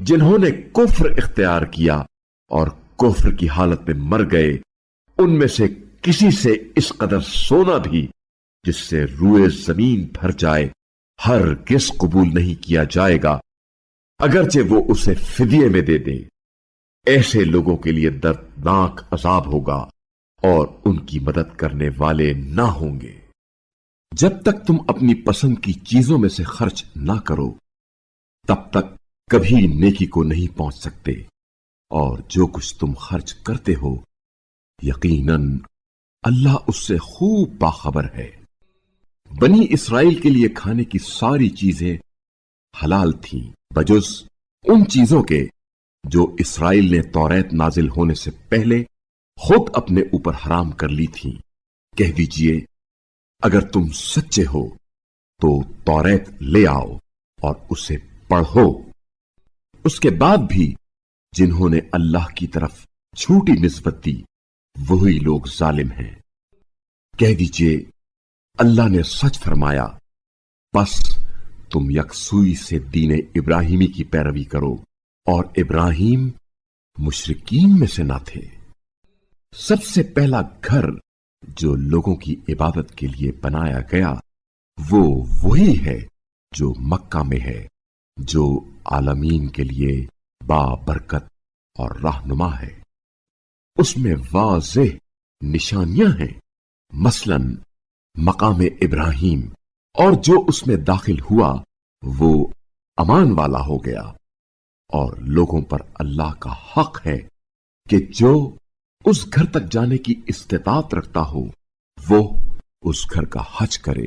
جنہوں نے کفر اختیار کیا اور کفر کی حالت میں مر گئے، ان میں سے کسی سے اس قدر سونا بھی جس سے روئے زمین بھر جائے ہرگز قبول نہیں کیا جائے گا، اگرچہ وہ اسے فدیے میں دے دیں۔ ایسے لوگوں کے لیے دردناک عذاب ہوگا اور ان کی مدد کرنے والے نہ ہوں گے۔ جب تک تم اپنی پسند کی چیزوں میں سے خرچ نہ کرو تب تک کبھی نیکی کو نہیں پہنچ سکتے، اور جو کچھ تم خرچ کرتے ہو یقیناً اللہ اس سے خوب باخبر ہے۔ بنی اسرائیل کے لیے کھانے کی ساری چیزیں حلال تھیں بجز ان چیزوں کے جو اسرائیل نے توریت نازل ہونے سے پہلے خود اپنے اوپر حرام کر لی تھیں۔ کہہ دیجئے اگر تم سچے ہو تو توریت لے آؤ اور اسے پڑھو۔ اس کے بعد بھی جنہوں نے اللہ کی طرف جھوٹی نسبت دی وہی لوگ ظالم ہیں۔ کہہ دیجئے اللہ نے سچ فرمایا، بس تم یکسوئی سے دین ابراہیمی کی پیروی کرو، اور ابراہیم مشرکین میں سے نہ تھے۔ سب سے پہلا گھر جو لوگوں کی عبادت کے لیے بنایا گیا وہ وہی ہے جو مکہ میں ہے، جو عالمین کے لیے بابرکت اور رہنما ہے۔ اس میں واضح نشانیاں ہیں، مثلا مقام ابراہیم، اور جو اس میں داخل ہوا وہ امان والا ہو گیا۔ اور لوگوں پر اللہ کا حق ہے کہ جو اس گھر تک جانے کی استطاعت رکھتا ہو وہ اس گھر کا حج کرے،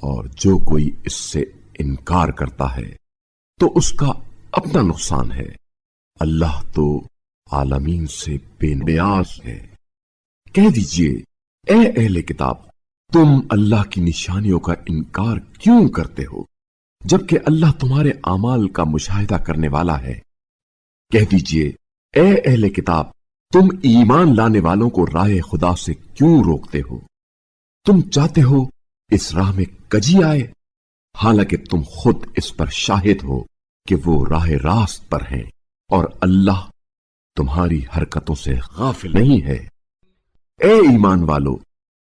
اور جو کوئی اس سے انکار کرتا ہے تو اس کا اپنا نقصان ہے۔ اللہ تو عالمین سے بے نیاز ہے۔ کہہ دیجئے اے اہل کتاب، تم اللہ کی نشانیوں کا انکار کیوں کرتے ہو جبکہ اللہ تمہارے اعمال کا مشاہدہ کرنے والا ہے؟ کہہ دیجئے اے اہل کتاب، تم ایمان لانے والوں کو راہ خدا سے کیوں روکتے ہو؟ تم چاہتے ہو اس راہ میں کجی آئے، حالانکہ تم خود اس پر شاہد ہو کہ وہ راہ راست پر ہیں، اور اللہ تمہاری حرکتوں سے غافل نہیں ہے۔ اے ایمان والو،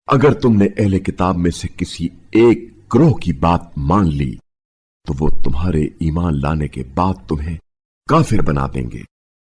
اگر تم نے اہل کتاب میں سے کسی ایک گروہ کی بات مان لی تو وہ تمہارے ایمان لانے کے بعد تمہیں کافر بنا دیں گے،